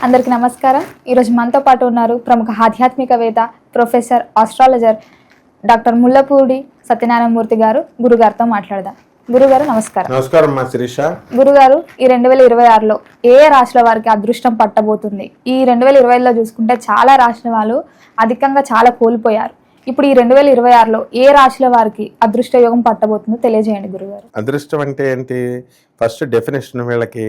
అందరికీ నమస్కారం. ఈరోజు మనతో పాటు ఉన్నారు ప్రముఖ ఆధ్యాత్మికవేత్త, professor, astrologer doctor Mullapudi Satyanarayana Murthy గారు. గురుగారితో మాట్లాడదాం. గురుగారు నమస్కారం. నమస్కారం మా శిరీష. గురుగారు, ఈ 2026లో ఏ రాశుల వారికి అదృష్టం పట్టబోతుంది? ఈ 2020లో చూసుకుంటే చాలా రాశుల వాళ్ళు అధికంగా చాలా కోల్పోయారు. ఇప్పుడు ఈ 2026లో ఏ రాశుల వారికి అదృష్ట యోగం పట్టబోతుందో తెలియజేయండి గురుగారు. అదృష్టం అంటే ఏంటి? ఫస్ట్ డెఫినేషన్ వీళ్ళకి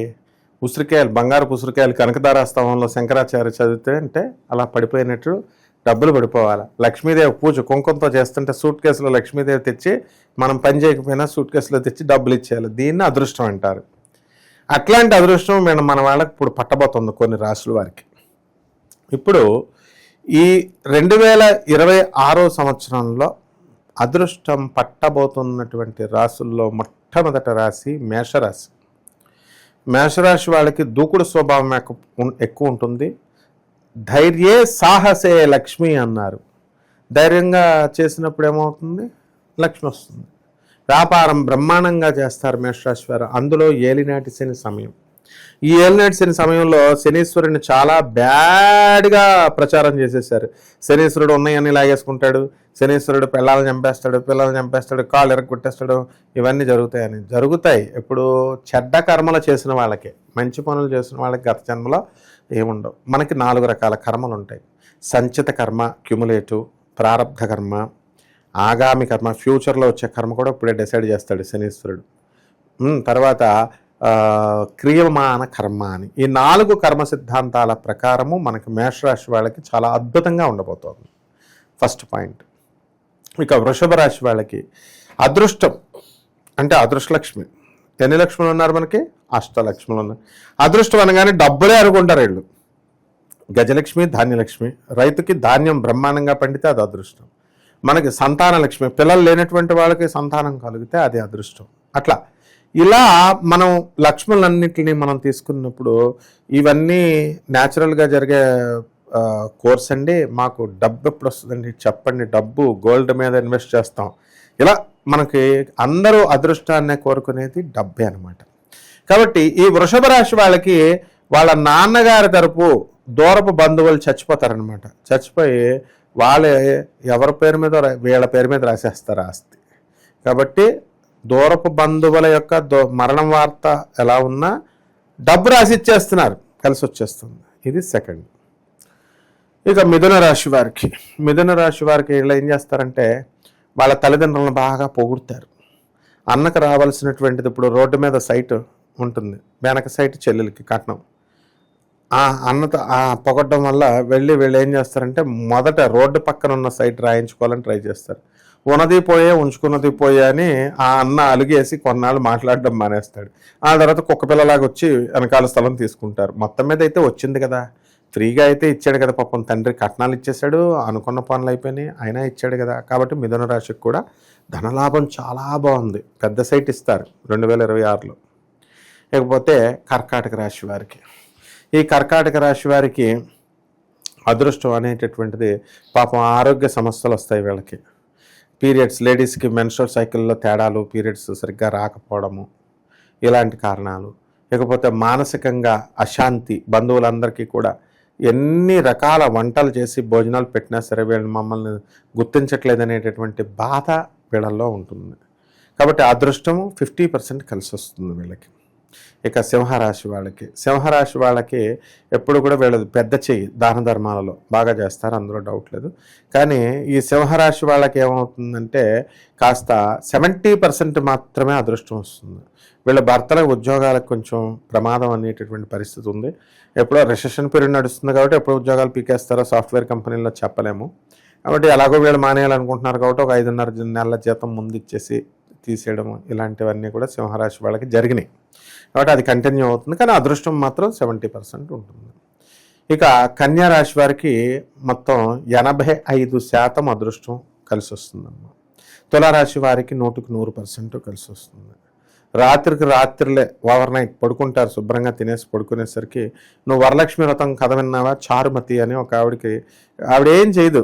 ఉసిరికాయలు, బంగారపు ఉసిరికాయలు కనకదారాస్తవంలో శంకరాచార్య చదివితే అంటే అలా పడిపోయినట్టు డబ్బులు పడిపోవాలి. లక్ష్మీదేవి పూజ కుంకుమతో చేస్తుంటే సూట్ కేసులో లక్ష్మీదేవి తెచ్చి మనం పని చేయకపోయినా సూట్ కేసులో తెచ్చి డబ్బులు ఇచ్చేయాలి. దీన్ని అదృష్టం అంటారు. అట్లాంటి అదృష్టం మన వాళ్ళకి ఇప్పుడు పట్టబోతుంది కొన్ని రాశుల వారికి. ఇప్పుడు ఈ 2026 సంవత్సరంలో అదృష్టం పట్టబోతున్నటువంటి రాశుల్లో మొట్టమొదటి రాశి మేషరాశి. మేషరాశి వాళ్ళకి దూకుడు స్వభావం ఎక్కువ ఉంటుంది. ధైర్యే సాహసే లక్ష్మి అన్నారు. ధైర్యంగా చేసినప్పుడు ఏమవుతుంది? లక్ష్మి వస్తుంది. వ్యాపారం బ్రహ్మాండంగా చేస్తారు మేషరాశి వారు. అందులో ఏలినాటి శని సమయం. ఈ ఏలినాటి శని సమయంలో శనీశ్వరుని చాలా బ్యాడ్గా ప్రచారం చేసేసారు. శనీశ్వరుడు ఉన్నాయన్నీ లాగేసుకుంటాడు, శనీశ్వరుడు పిల్లల్ని చంపేస్తాడు, కాళ్ళు ఎరగొట్టేస్తాడు, ఇవన్నీ జరుగుతాయి. ఇప్పుడు చెడ్డ కర్మలు చేసిన వాళ్ళకి, మంచి పనులు చేసిన వాళ్ళకి గత జన్మలో ఏముండవు. మనకి 4 రకాల కర్మలు ఉంటాయి. సంచిత కర్మ, క్యుములేటివ్, ప్రారబ్ధ కర్మ, ఆగామి కర్మ, ఫ్యూచర్లో వచ్చే కర్మ కూడా ఇప్పుడే డిసైడ్ చేస్తాడు శనీశ్వరుడు. తర్వాత క్రియమాన కర్మ అని. ఈ 4 కర్మ సిద్ధాంతాల ప్రకారము మనకి మేషరాశి వాళ్ళకి చాలా అద్భుతంగా ఉండబోతోంది. First point. ఇక వృషభ రాశి వాళ్ళకి అదృష్టం అంటే అదృష్టలక్ష్మి. ఎన్ని లక్ష్ములు ఉన్నారు మనకి? 8 లక్ష్ములు ఉన్నాయి. అదృష్టం అనగానే డబ్బులే అనుకుంటారు వీళ్ళు. గజలక్ష్మి, ధాన్యలక్ష్మి. రైతుకి ధాన్యం బ్రహ్మాండంగా పండితే అది అదృష్టం. మనకి సంతాన లక్ష్మి, పిల్లలు లేనటువంటి వాళ్ళకి సంతానం కలిగితే అది అదృష్టం. అట్లా ఇలా మనం లక్ష్ములన్నింటినీ మనం తీసుకున్నప్పుడు ఇవన్నీ న్యాచురల్గా జరిగే కోర్స్ అండి. మాకు డబ్బు ఎప్పుడు వస్తుందండి చెప్పండి, డబ్బు గోల్డ్ మీద ఇన్వెస్ట్ చేస్తాం. ఇలా మనకి అందరూ అదృష్టాన్నే కోరుకునేది డబ్బే అనమాట. కాబట్టి ఈ వృషభ రాశి వాళ్ళకి వాళ్ళ నాన్నగారి తరపు దూరపు బంధువులు చచ్చిపోతారనమాట. చచ్చిపోయి వాళ్ళే ఎవరి పేరు మీద వీళ్ళ పేరు మీద రాసేస్తారు ఆస్తి. కాబట్టి దూరపు బంధువుల యొక్క మరణం వార్త ఎలా ఉన్నా డబ్బు రాసి ఇచ్చేస్తున్నారు, కలిసి వచ్చేస్తుంది. ఇది సెకండ్. ఇక మిథున రాశి వారికి వీళ్ళు ఏం చేస్తారంటే వాళ్ళ తల్లిదండ్రులను బాగా పొగుడుతారు. అన్నకు రావాల్సినటువంటిది, ఇప్పుడు రోడ్డు మీద సైట్ ఉంటుంది, వెనక సైట్ చెల్లెలకి కట్నం. ఆ అన్నతో పొగడడం వల్ల వీళ్ళు ఏం చేస్తారంటే మొదట రోడ్డు పక్కన ఉన్న సైట్ రాయించుకోవాలని ట్రై చేస్తారు. ఉన్నది పోయే ఉంచుకున్నది పోయే అని ఆ అన్న అలిగేసి కొన్నాళ్ళు మాట్లాడడం మానేస్తాడు. ఆ తర్వాత కుక్క పిల్లలాగా వచ్చి వెనకాల స్థలం తీసుకుంటారు. మొత్తం మీద అయితే వచ్చింది కదా, ఫ్రీగా అయితే ఇచ్చాడు కదా, పాపం తండ్రి కట్నాలు ఇచ్చేసాడు, అనుకున్న పనులు అయిపోయినాయి, అయినా ఇచ్చాడు కదా. కాబట్టి మిథున రాశికి కూడా ధనలాభం చాలా బాగుంది. పెద్ద సైట్ ఇస్తారు 2026లో. ఇకపోతే కర్కాటక రాశి వారికి, ఈ కర్కాటక రాశి వారికి అదృష్టం అనేటటువంటిది పాపం ఆరోగ్య సమస్యలు వస్తాయి వీళ్ళకి. పీరియడ్స్, లేడీస్కి మెన్స్ట్రువల్ సైకిల్లో తేడాలు, పీరియడ్స్ సరిగ్గా రాకపోవడము, ఇలాంటి కారణాలు. ఇకపోతే మానసికంగా అశాంతి, బంధువులందరికీ కూడా ఎన్ని రకాల వంటలు చేసి భోజనాలు పెట్టినా సరే వీళ్ళు మమ్మల్ని గుర్తించట్లేదనేటటువంటి బాధ వీళ్ళల్లో ఉంటుంది. కాబట్టి అదృష్టము 50% కలిసి వస్తుంది వీళ్ళకి. ఇక సింహరాశి వాళ్ళకి ఎప్పుడు కూడా వీళ్ళది పెద్ద చెయ్యి దాన ధర్మాలలో బాగా చేస్తారు, అందులో డౌట్ లేదు. కానీ ఈ సింహరాశి వాళ్ళకి ఏమవుతుందంటే కాస్త 70% మాత్రమే అదృష్టం వస్తుంది. వీళ్ళ భర్తల ఉద్యోగాలకు కొంచెం ప్రమాదం అనేటటువంటి పరిస్థితి ఉంది. ఎప్పుడో రిసెషన్ పీరియడ్ నడుస్తుంది కాబట్టి ఎప్పుడు ఉద్యోగాలు పీకేస్తారో సాఫ్ట్వేర్ కంపెనీలో చెప్పలేము. కాబట్టి ఎలాగో వీళ్ళు మానేయాలనుకుంటున్నారు కాబట్టి ఒక 5.5 నెలల జీతం ముందు ఇచ్చేసి తీసేయడం, ఇలాంటివన్నీ కూడా సింహరాశి వాళ్ళకి జరిగినాయి. కాబట్టి అది కంటిన్యూ అవుతుంది. కానీ అదృష్టం మాత్రం 70% ఉంటుంది. ఇక కన్యా రాశి వారికి మొత్తం 85% అదృష్టం కలిసి వస్తుందన్నమాట. తులారాశి వారికి 100% కలిసి వస్తుంది. రాత్రిలే ఓవర్ నైట్ పడుకుంటారు, శుభ్రంగా తినేసి పడుకునేసరికి నువ్వు వరలక్ష్మి వ్రతం కథ విన్నావా? చారుమతి అని ఒక ఆవిడేం చేయదు,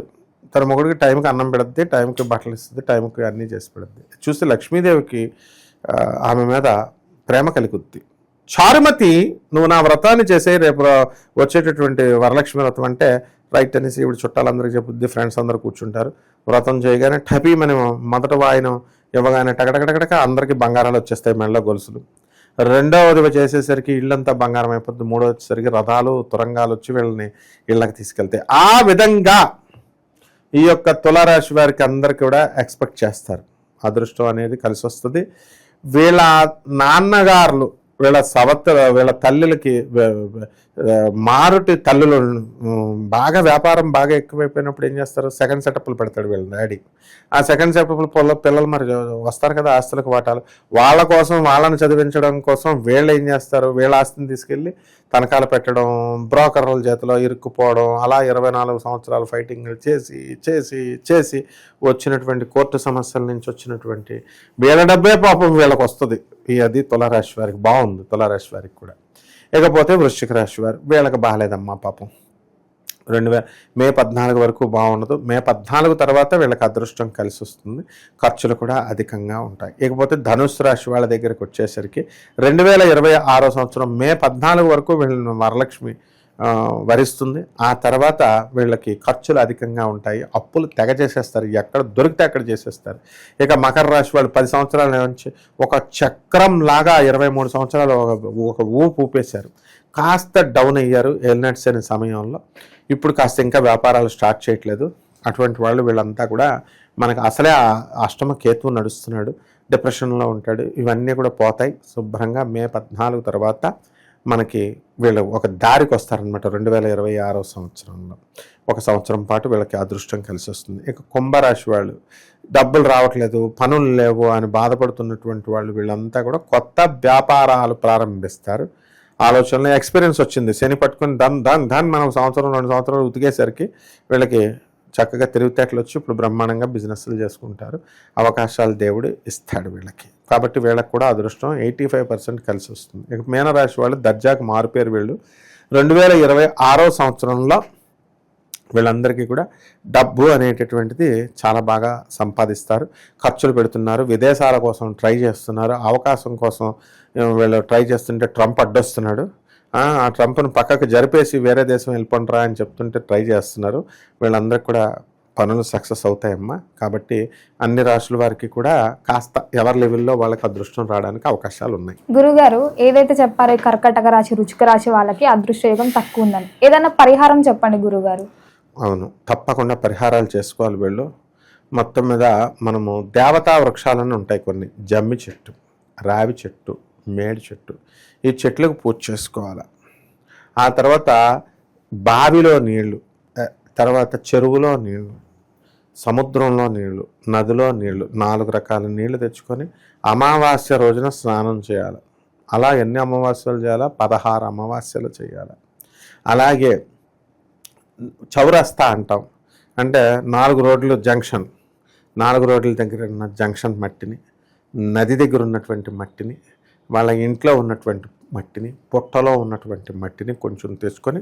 తన మొగుడికి టైంకి అన్నం పెడుద్ది, టైంకి బట్టలు ఇస్తుంది, టైంకి అన్నీ చేసి పెడుద్ది. చూస్తే లక్ష్మీదేవికి ఆమె మీద ప్రేమ కలుగుద్ది. చారుమతి నువ్వు నా వ్రతాన్ని చేసే రేపు వచ్చేటటువంటి వరలక్ష్మి వ్రతం అంటే రైట్ అనేసి ఇప్పుడు చుట్టాలందరికీ చెప్పుద్ది, ఫ్రెండ్స్ అందరూ కూర్చుంటారు. వ్రతం చేయగానే టపీమని మొదట వాయినం ఇవ్వగానే టకటకటక అందరికీ బంగారాలు వచ్చేస్తాయి, మెళ్ళ గొలుసులు. రెండవది చేసేసరికి ఇళ్ళంతా బంగారం అయిపోద్ది. మూడో వచ్చేసరికి రథాలు తురంగాలు వచ్చి వీళ్ళని ఇళ్ళకి తీసుకెళ్తాయి. ఆ విధంగా ఈ యొక్క తులారాశి వారికి అందరికీ కూడా ఎక్స్పెక్ట్ చేస్తారు. అదృష్టం అనేది కలిసి వస్తుంది. వీళ్ళ నాన్నగారులు వీళ్ళ తల్లులకి మారుటి తల్లులు బాగా వ్యాపారం బాగా ఎక్కువైపోయినప్పుడు ఏం చేస్తారు, సెకండ్ సెటప్లు పెడతాడు వీళ్ళ డాడీ. ఆ సెకండ్ సెటప్లు పిల్లలు మరి వస్తారు కదా ఆస్తులకు వాటాలు, వాళ్ళ కోసం వాళ్ళని చదివించడం కోసం వీళ్ళు ఏం చేస్తారు, వీళ్ళ ఆస్తిని తీసుకెళ్ళి తనఖాలు పెట్టడం, బ్రోకర్ల చేతిలో ఇరుక్కుపోవడం, అలా 24 సంవత్సరాలు ఫైటింగ్ చేసి చేసి చేసి వచ్చినటువంటి కోర్టు సమస్యల నుంచి వచ్చినటువంటి వీళ్ళ డబ్బే పాపం వీళ్ళకి వస్తుంది. అది తులారాశి వారికి బాగుంది, తులారాశి వారికి కూడా. ఇకపోతే వృశ్చిక రాశి వారు వీళ్ళకి బాగాలేదమ్మా పాపం. మే 14 వరకు బాగుండదు. మే 14 తర్వాత వీళ్ళకి అదృష్టం కలిసి వస్తుంది, ఖర్చులు కూడా అధికంగా ఉంటాయి. ఇకపోతే ధనుస్సు రాశి వాళ్ళ దగ్గరికి వచ్చేసరికి 2026 సంవత్సరం మే 14 వరకు వీళ్ళని వరలక్ష్మి వరిస్తుంది. ఆ తర్వాత వీళ్ళకి ఖర్చులు అధికంగా ఉంటాయి, అప్పులు తెగ చేసేస్తారు, ఎక్కడ దొరికితే అక్కడ చేసేస్తారు. ఇక మకర రాశి వాళ్ళు 10 సంవత్సరాల నుంచి ఒక చక్రం లాగా 23 సంవత్సరాలు ఒక ఊపు ఊపేశారు. కాస్త డౌన్ అయ్యారు ఎల్నెట్స్ అనే సమయంలో. ఇప్పుడు కాస్త ఇంకా వ్యాపారాలు స్టార్ట్ చేయట్లేదు. అటువంటి వాళ్ళు వీళ్ళంతా కూడా మనకు అసలే అష్టమ కేతువు నడుస్తున్నాడు, డిప్రెషన్లో ఉంటాడు. ఇవన్నీ కూడా పోతాయి శుభ్రంగా. మే 14 తర్వాత మనకి వీళ్ళు ఒక దారికి వస్తారనమాట. 2026 సంవత్సరంలో ఒక సంవత్సరం పాటు వీళ్ళకి అదృష్టం కలిసి వస్తుంది. ఇక కుంభరాశి వాళ్ళు డబ్బులు రావట్లేదు, పనులు లేవు అని బాధపడుతున్నటువంటి వాళ్ళు వీళ్ళంతా కూడా కొత్త వ్యాపారాలు ప్రారంభిస్తారు. ఆలోచనలో ఎక్స్పీరియన్స్ వచ్చింది, శని పట్టుకుని దాన్ని మనం 1-2 సంవత్సరాలు ఉతికేసరికి వీళ్ళకి చక్కగా తెలివితేటలు వచ్చి ఇప్పుడు బ్రహ్మాండంగా బిజినెస్లు చేసుకుంటారు. అవకాశాలు దేవుడు ఇస్తాడు వీళ్ళకి. కాబట్టి వీళ్ళకి కూడా అదృష్టం 85% కలిసి వస్తుంది. ఇక మీనరాశి వాళ్ళు దర్జాకు మారుపేరు వీళ్ళు. 2026 సంవత్సరంలో వీళ్ళందరికీ కూడా డబ్బు అనేటటువంటిది చాలా బాగా సంపాదిస్తారు, ఖర్చులు పెడుతున్నారు, విదేశాల కోసం ట్రై చేస్తున్నారు. అవకాశం కోసం వీళ్ళు ట్రై చేస్తుంటే ట్రంప్ అడ్డొస్తున్నాడు. ఆ ట్రంప్ను పక్కకు జరిపేసి వేరే దేశం వెళ్ళిపోండిరా అని చెప్తుంటే ట్రై చేస్తున్నారు. వీళ్ళందరికీ కూడా పనులు సక్సెస్ అవుతాయమ్మా. కాబట్టి అన్ని రాశుల వారికి కూడా కాస్త ఎవరి లెవెల్లో వాళ్ళకి అదృష్టం రావడానికి అవకాశాలు ఉన్నాయి. గురుగారు ఏదైతే చెప్పారో కర్కటక రాశి, వృశ్చిక రాశి వాళ్ళకి అదృష్ట యోగం తక్కువ ఉందని ఏదైనా పరిహారం చెప్పండి గురుగారు. అవును, తప్పకుండా పరిహారాలు చేసుకోవాలి వీళ్ళు. మొత్తం మీద మనము దేవతా వృక్షాలను ఉంటాయి కొన్ని, జమ్మి చెట్టు, రావి చెట్టు, మేడి చెట్టు, ఈ చెట్లకు పూజ చేసుకోవాలి. ఆ తర్వాత బావిలో నీళ్లు, తర్వాత చెరువులో నీళ్లు, సముద్రంలో నీళ్లు, నదిలో నీళ్లు, 4 రకాల నీళ్లు తెచ్చుకొని అమావాస్య రోజున స్నానం చేయాలి. అలా ఎన్ని అమావాస్యలు చేయాలా? 16 అమావాస్యలు చేయాలి. అలాగే చౌరస్తా అంటాం, అంటే 4 రోడ్లు జంక్షన్, 4 రోడ్ల దగ్గర ఉన్న జంక్షన్ మట్టిని, నది దగ్గర ఉన్నటువంటి మట్టిని, వాళ్ళ ఇంట్లో ఉన్నటువంటి మట్టిని, పుట్టలో ఉన్నటువంటి మట్టిని కొంచెం తెచ్చుకొని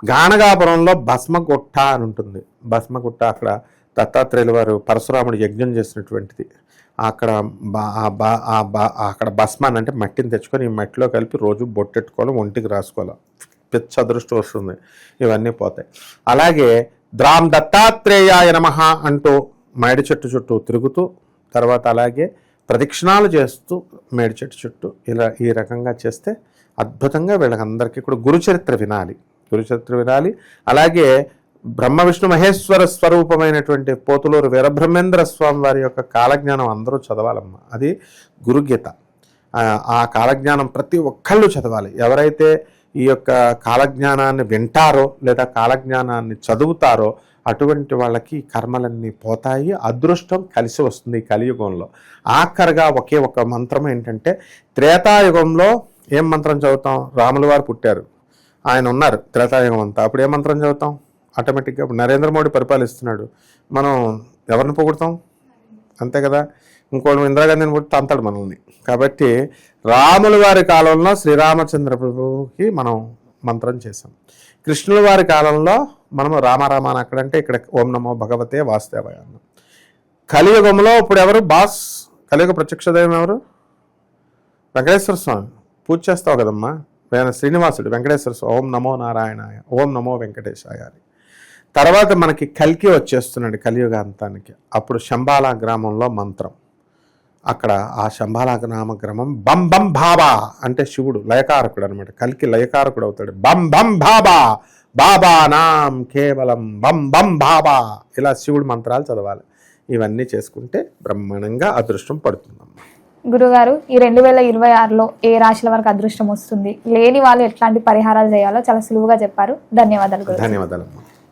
గానగాపురంలో భస్మగుట్ట అని ఉంటుంది. భస్మగుట్ట అక్కడ దత్తాత్రేయుల వారు పరశురాముడు యజ్ఞం చేసినటువంటిది. అక్కడ అక్కడ భస్మాన్ని అంటే మట్టిని తెచ్చుకొని ఈ మట్టిలో కలిపి రోజు బొట్టెట్టుకోవాలి, ఒంటికి రాసుకోవాలి, పిచ్చ అదృష్టం వస్తుంది, ఇవన్నీ పోతాయి. అలాగే ద్రాం దత్తాత్రేయాయ నమః అంటూ మేడి చెట్టు చుట్టూ తిరుగుతూ, తర్వాత అలాగే ప్రదక్షిణాలు చేస్తూ మేడి చెట్టు చుట్టూ ఇలా ఈ రకంగా చేస్తే అద్భుతంగా వీళ్ళకందరికీ కూడా గురుచరిత్ర వినాలి. అలాగే బ్రహ్మ విష్ణు మహేశ్వర స్వరూపమైనటువంటి పోతులూరు వీరబ్రహ్మేంద్ర స్వామి వారి యొక్క కాలజ్ఞానం అందరూ చదవాలమ్మా. అది గురుగీత. ఆ కాలజ్ఞానం ప్రతి ఒక్కళ్ళు చదవాలి. ఎవరైతే ఈ యొక్క కాలజ్ఞానాన్ని వింటారో లేదా కాలజ్ఞానాన్ని చదువుతారో అటువంటి వాళ్ళకి కర్మలన్నీ పోతాయి, అదృష్టం కలిసి వస్తుంది. కలియుగంలో ఆఖరిగా ఒకే ఒక మంత్రం ఏంటంటే, త్రేతాయుగంలో ఏం మంత్రం చదువుతాం? రాముల వారు పుట్టారు, ఆయన ఉన్నారు త్రేతాయుగం అంతా. అప్పుడు ఏ మంత్రం చదువుతాం? ఆటోమేటిక్గా ఇప్పుడు నరేంద్ర మోడీ పరిపాలిస్తున్నాడు, మనం ఎవరిని పొగుడతాం? అంతే కదా. ఇంకోటి ఇందిరాగాంధీని పుట్టి తంతాడు మనల్ని. కాబట్టి రాముల వారి కాలంలో శ్రీరామచంద్ర ప్రభువుకి మనం మంత్రం చేసాం. కృష్ణుల వారి కాలంలో మనము రామారామ అని అక్కడంటే ఇక్కడ ఓం నమో భగవతే వాసుదేవాయ అన్నాం. కలియుగంలో ఇప్పుడు ఎవరు బాస్? కలియుగ ప్రత్యక్ష దైవం ఎవరు? వెంకటేశ్వర స్వామి. పూజ చేస్తావు కదమ్మా, శ్రీనివాసుడు వెంకటేశ్వర స్వామి ఓం నమో నారాయణాయ, ఓం నమో వెంకటేశాయ అని. తర్వాత మనకి కల్కి వచ్చేస్తున్నాడు కలియుగాంతానికి. అప్పుడు శంబాలా గ్రామంలో మంత్రం, అక్కడ ఆ శంబాలా గ్రామం బం బం బాబా అంటే శివుడు లయకారకుడు అనమాట. కల్కి లయకారకుడు అవుతాడు. బం బం బాబా, బాబా నాం కేవలం బం బం బాబా, ఇలా శివుడు మంత్రాలు చదవాలి. ఇవన్నీ చేసుకుంటే బ్రహ్మాండంగా అదృష్టం పడుతుందమ్మా. గురుగారు, ఈ 2026లో ఏ రాశుల వరకు అదృష్టం వస్తుంది, లేని వాళ్ళు ఎట్లాంటి పరిహారాలు చేయాలో చాలా సులువుగా చెప్పారు. ధన్యవాదాలు గురుగారు. ధన్యవాదాలమ్మా.